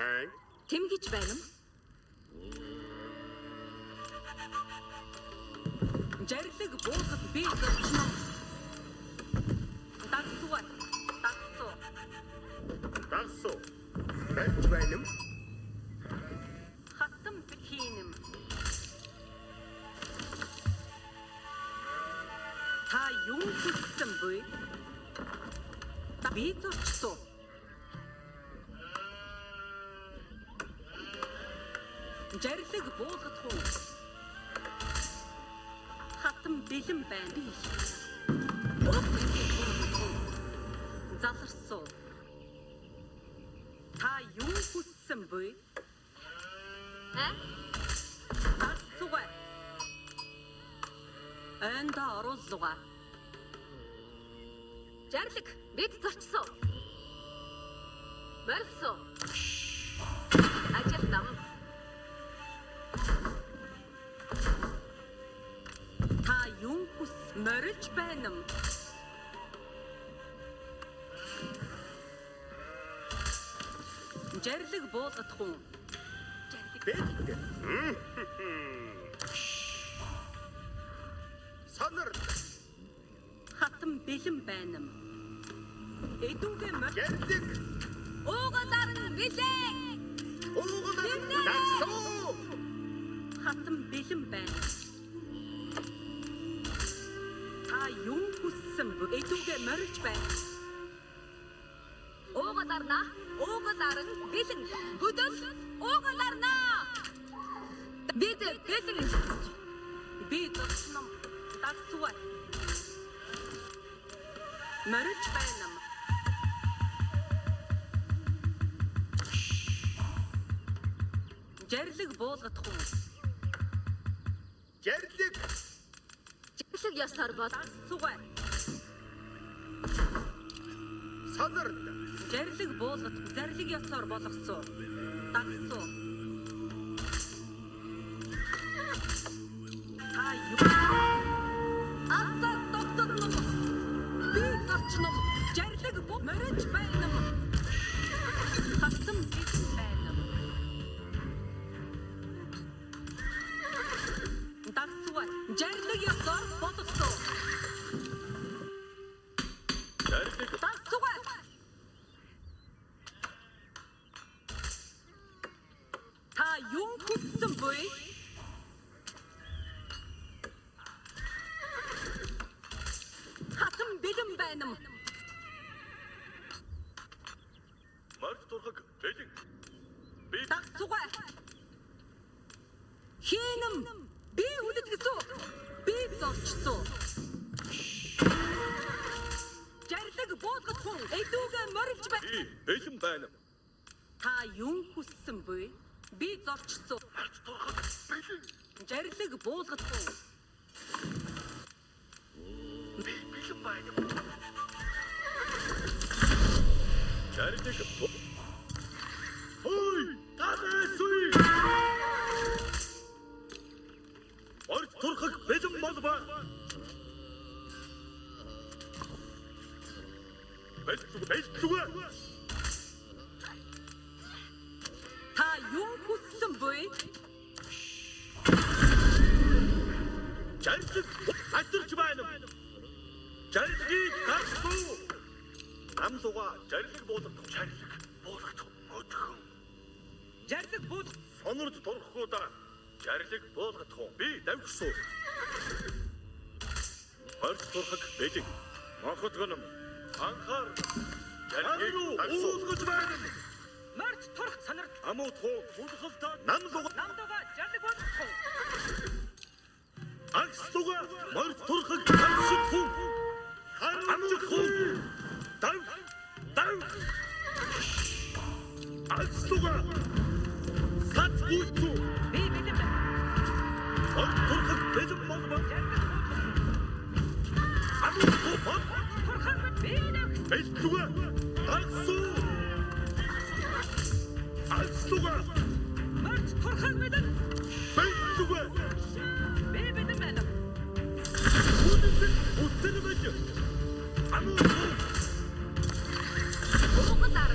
Тэмгэж байна уу? Жарлаг буулгад би зорчно. Дагсуу. Дагсуу. Байж байна уу? Хатам бихийнэм. Та юу хийсэн бэ? Би зорчсон. Жарлаг буулгад хуу. Хатам бэлэн байна би. Заларсуу. Та юу хүссэн бэ? Дагсуугаа. Энда оруулуугаа. Жарлаг бид зорчсон. Мөрсөө. Ажил нам. Та юу хүс морилж байна юм? Жарлаг буулгах уу? Бэлэг. Санар. Хатам бэлэн байна юм. Эдүгэ мөр. Жарлаг. Уугалаар нь билээ. Дагсуу. Хатам бэлэн байна. Та юу хүссэн бэ? Эдүгэ морилж байна. Уугалаар нь бэлэн. Хөдөл уугалаарнаа. Бид бэлэн. Би зорчном. Дагсуу. Морилж байна юм. Жарлаг буулгах уу? Жарлаг. Жарлаг ясаар бол Дагсуугаа. Санар. Жарлаг буулгах, зарлаг ёсоор болгоцсон. Дагсуу. Та юу? Аса тогтоно. Би зорчно. Жарлаг буу морилж байна юм. Хатам бэлэн байна. Дагсуу. Жарлаг ёсоор болгоцсон. Жарлаг. Дагсуугаа. Та юу хүссэн бэ? Хатам бэлэн байна юм. Март турхаг бэлэг. Би Дагсуугаа. Хийнэм. Би үлдгэсэн. Би зорчсон. Жарлаг буулгах уу? Эдүгэ морилж байна. бэлэн байна. Та юу хүссэн бэ? Би зорчсон. Март турхаг бэлэг. Жарлаг буулгах уу? Би бэлэн байна. Жарлаг. Ой, танасуй. Март турхаг бэлэн болбоо. Бэлтүгэ. Та юу хүссэн бэ? Жарлаг атарч байна. Жарлгийг дагсуу. Намлууга жарлаг буулгах. Жарлаг буулгах. Өдгөн. Жарлаг буулгах. Сонорд турхгуудаа жарлаг буулгах. Би давгсуу. Март турхаг бэлэг. Мохот гоном. Анхаар. Жарлгийг дагсуу. байна. Март турх санарт. Амуу туу буулгахтаа намлууга. Намдуга жарлаг буулгах уу? Агслуга март турхаг дагсуу хүн. Амжих хүн. Дав. Агслуга. Сат үйлдүү. Би бэлэн байна. Март турхаг бэлэн болбоо. Жарлаг Амуу туу турхаг би нэг. бэлтүгэ. Дагсуу. Агслуга. Март турхаг бэлэн. Бэлтүгэ. Би бэлэн байна. Үтэн байж. Амуу туу. уугалаар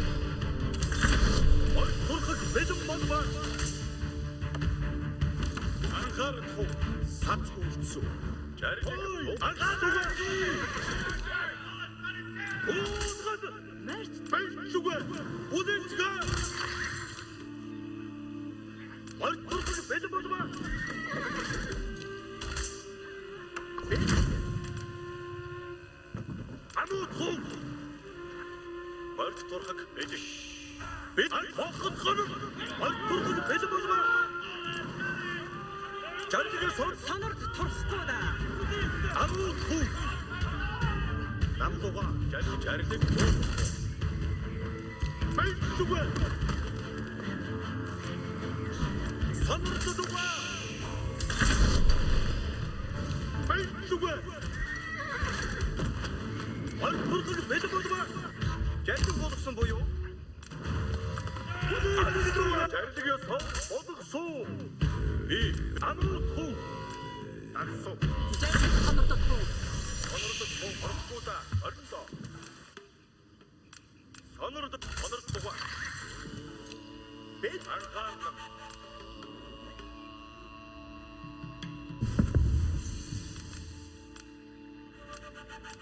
Март турхаг ганц үлдсэн. Жаргал анхаарал. Уугад Март бэлчүгэ. Үдэнцгэ. Ортурхыг бэлэн болма. Амуутхуу. Ортурхыг бэлэн. Бид хохот хоног. Ортурхыг бэлэн болма. Жаргал сон санарт торхгүй да. амуутхуу. Намдуга жаргал бэлчүгэ. 선으로도가 빨리가 얼굴을 매듭어봐 개똥 보덕선 보여 잘 죽여서 보덕소 이 아무통 낙소 산으로 또 선으로도 얼굴보다 얼른더 선으로도 보가 매달가는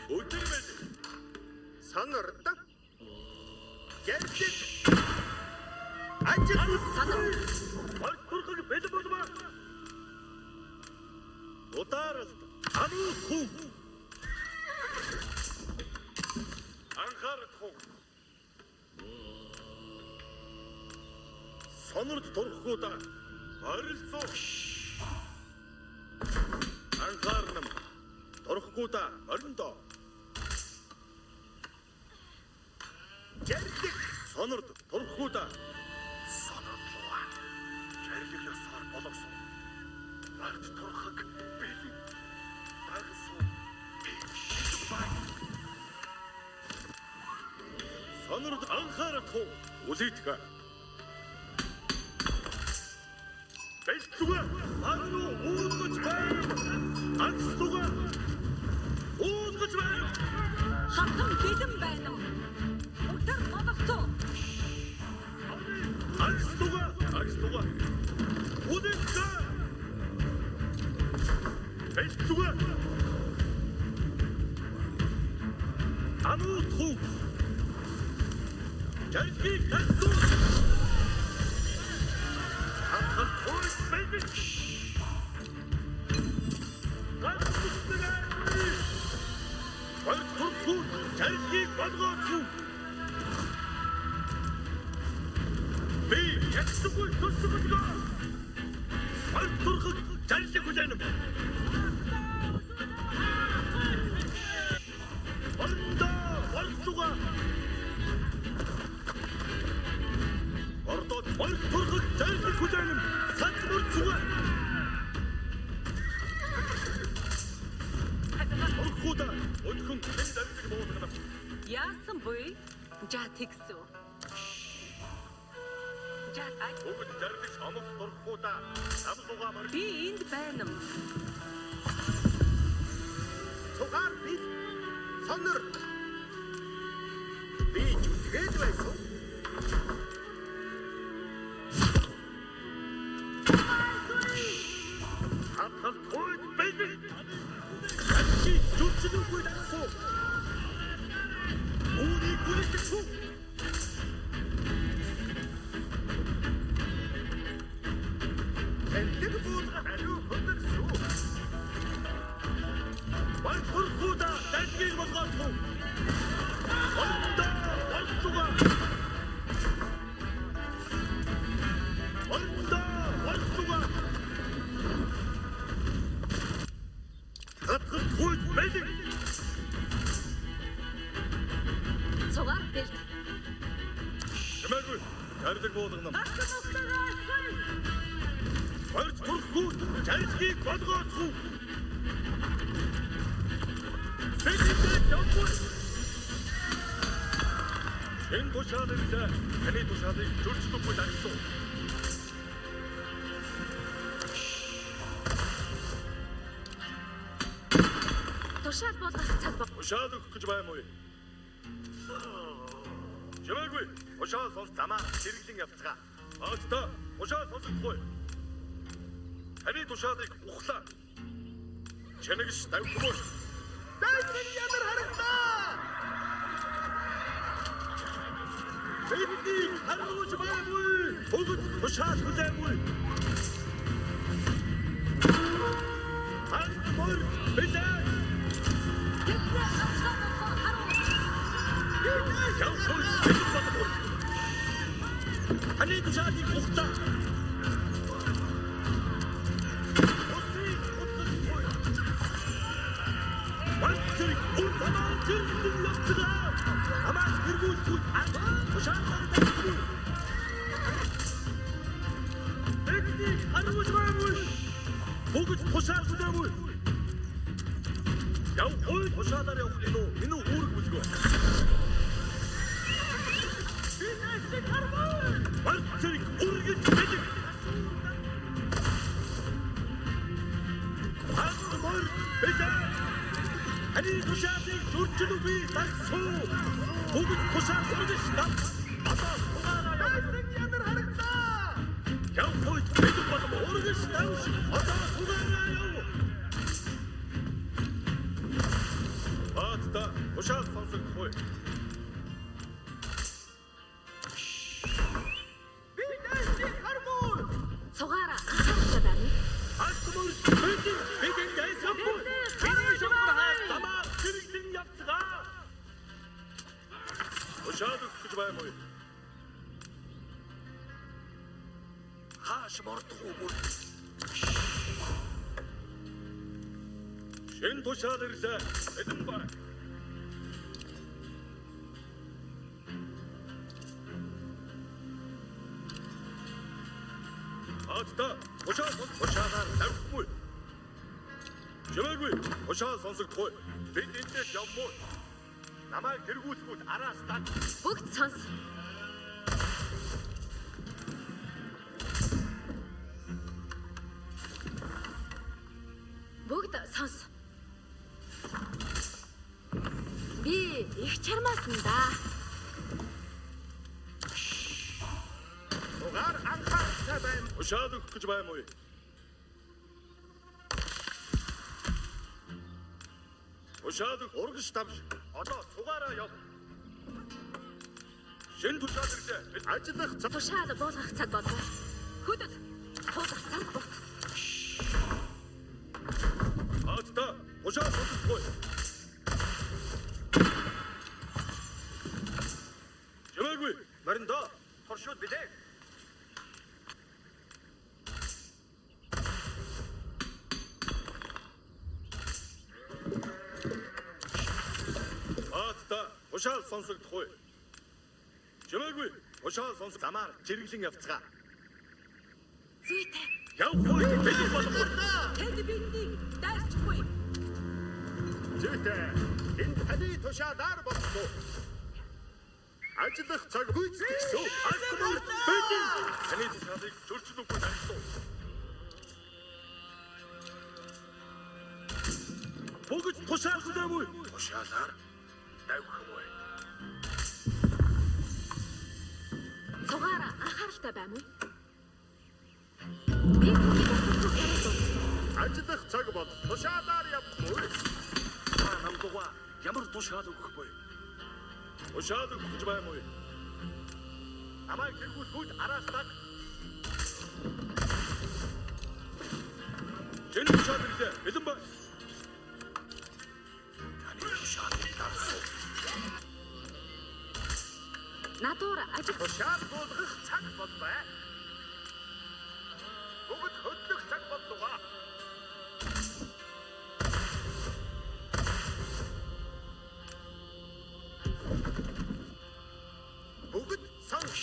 어쩌면 선으로다 갤짓 안전 얼굴하게 매듭어봐 못 따라서 아무 콩 안가르 콩 선으로 돌고다 말을 쏘 안가르는 돌고다 얼른더 갤릭 선으로 돌고다 선으로 좋아 갤릭이 살 보덕소 말도 돌고가 빌리 나그소 비시바이 선으로 안가르 통 오지트가 베스트가 바로 오는 마요 안스도가 오는 마요 хатан бэлэн байна уу? Өдөр бодогцоо. 안스도가 오는가 베스트가 아무통 잘기 갔어 한칸 콜 베이비 얼굴 잘기 가져가고 비 약속을 줬으니까 얼굴 잘기 고자는 얼다 얼쏘가 얼도 얼굴 잘기 고자는 산물 수가 얼굴다 얼굴 괜히 날리지 못하다 Яасан буй? За тэгсүү. За ай Бүгд зарим шамд дурхгүйда намсуугаа мөр би энд байна юм. цугаар би сонор би тэгээд байсан. Хатал тойд бэлэн. Чи зүчдэггүй дасуу. Үүний гүйлэхгүй. Эндэг буудга ариу хөдөлсөө. Балхурхуда дайгийг болгохгүй. Онда болцуга. Онда болцуга. Хатгал тойд бэлэн. Цугаар бэлт. Чимээгүй ярддаг буудгана. Барж бүрхгүй жаргыг болгооцгүй. Сэжтэй явгүй. Энэ тушаалыг таны тушаалыг зөрчилдөггүй дагсан. Тушаал болгох цаг баг. Тушаал өгөх гэж байна уу? Чимээгүй тушаал сонс замаа сэргэлэн явцгаа. Аста тушаал сонсохгүй. Таны тушаалыг ухлаа. Чэнэгш тавьхгүй. Дайсан ядар харагдаа. Бидний харуулж байгаагүй. Бүгд тушаал хүлээгүй. Хангамор бэлээ. Тэдний авчраа харуу. Явсгүй бэлэн болов. Хани тушаалыг ухтаа. Вантик ултаман гэрдэн явцгаа. Амаа гэргүүлгүй тушаалтай. Бидний харуулж байгаагүй. Бүгд тушаал хүлээгүй. Явгүй тушаалаар явах энэ үүрэг бүлгүй. Вантик үргэж байдаг. Хангамор бэлээ. Хани тушаалыг зөрчилгүй тагсуу. Бүгд тушаал хүргэж тав. Одоо хугаараа Дайсан ядар харагдаа. явгүй бэлэн болов ургэж тав. Одоо хугаараа яв. Баатта тушаал сонсохгүй. Би дайсан хармуу. Цугаараа анхааралтай байна. Хангамор бэлэн яйсахгүй. Миний шугар хамаа гэрдэн явцгаа. Тушаал гэж баймаа. Хааш мордохгүй. Шин тушаал ирлээ. Эдэн бай. Атта тушаалаар тавьхгүй. Чимээгүй тушаал сонсохгүй. Бид эндээс явмуу. Намайг тэргүүлэхгүй араас таг. Бүгд сонс. Бүгд сонс. Би их чармаасан да. Дугаар анхааралтай байна. Тушаал гэж баймаа. Тушаал урагш тавш. Одоо цугаараа яв. Шин тушаал ирлээ. Ажиллах цаг. Тушаал буулгах цаг болов. Хөдөл. Туулах цаг бот. Атта тушаал сонсохгүй. Чимээгүй мариндаа торшууд билээ. Атта тушаал сонсохгүй. Чимээгүй тушаал сонс замаар жиргэлэн явцгаа. Зүйтэй. Явгүй бэлэн болов. Тэд бинийг дайрчихгүй. Зүйтэй. Энд таны тушаалаар болов. Ажиллах цаг Гэсэн алкомол бэлэн. Таны тушаалыг зөрчилөхгүй тайлбар. Бүгд тушаал хүлээгүй. Тушаалаар давхмаа. Цугаараа анхааралтай байна уу? Би бүгд Ажиллах цаг бол тушаалаар явмуу. Намдуга ямар тушаал өгөхгүй. Тушаал өгч баймаа. Намайг тэргүүлэхгүй араас таг. Хэн тушаал ирлээ. Бэлэн бай. Таны тушаалыг дарсуу. надуур ажил Тушаал буулгах цаг боллоо. Бүгд хөдлөх цаг боллоо. Бүгд сонс.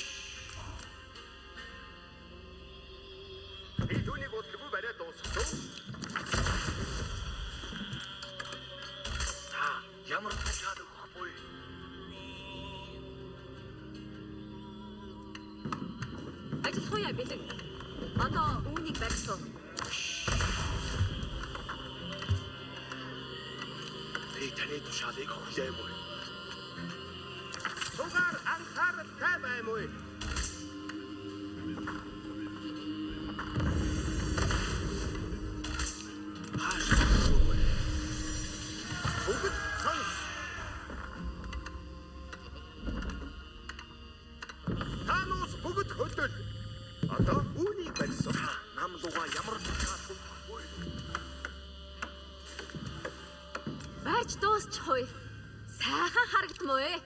Идүнийг бодлого бариад дуусгасан. Ямар тушаал өгөхгүй. ажил хуяа бэлэн. Одоо үүнийг барьсан. Би таны тушаалыг хүлээгүй. Дугаар анхааралтай баймуу. Хааш бүгд хөдөл. Одоо үүнийг барьсан. Намлууга ямар тушаалгүй. Байж дуусчихъя. Сайхан харагдмаа ээ.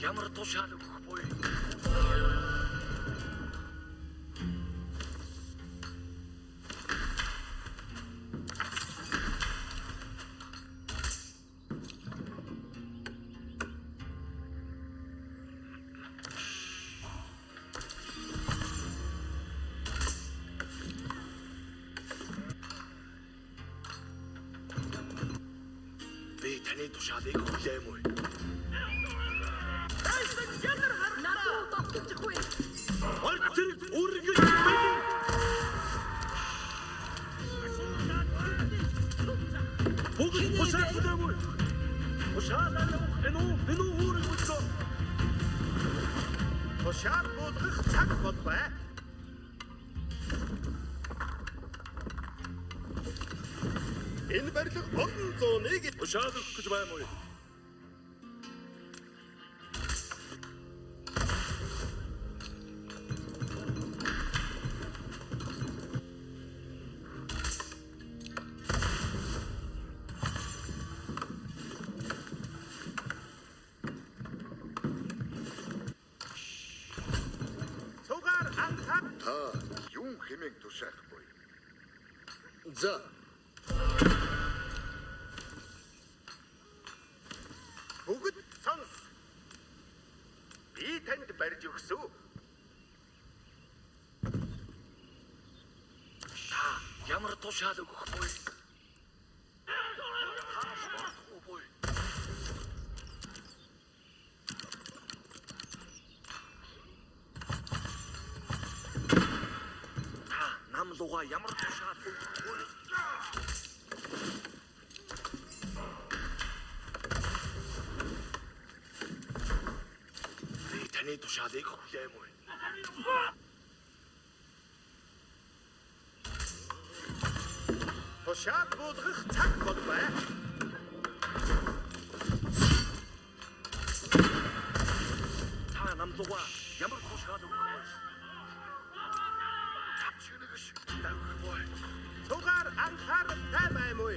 Ямар тушаалгүй. Би таны тушаалыг хүлээмүү. Надад тогтчихгүй. Ортер үргэж байна. Бүгд тушаал хүлээмүү. Тушаалаа энэ үргэж байна. Тушаал буулгах цаг болбай. Энэ барилга олон зууныг Тушаал гэж байна уу? цугаар анхаар Та юун хэмээн тушаахгүй. За. бүгд сонс. Би танд барьж өгсөв. Ямар тушаал өгөх вэ? Намлууга ямар тушаал өгөх вэ? Би таны тушаалыг хүлээмүү. Тушаал буулгах цаг болбай. Та намлууга ямар тушаал өгөх вэ? Чүнэгш тавих вэ? Цугаар анхааралтай баймуу.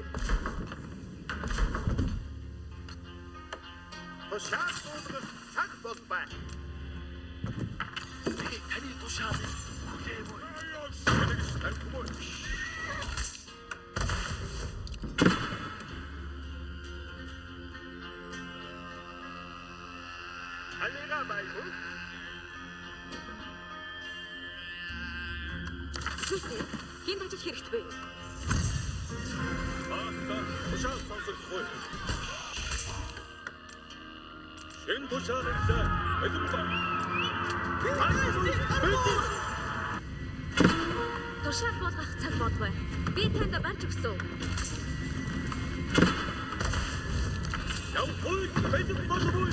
Тушаал буулгах цаг болбай. Би таны тушаалыг хүлээмүү. Чүнэгш тавих вэ? Алига баймуу. Хин ажил хэрэгтэй вэ? Тушаал сонсох вэ? Хэн тушаалтай эзэн байна? Тушаал буулгах цаг болбой. Би танд барьж өгсөв. Яв хой бэлэн болов уу?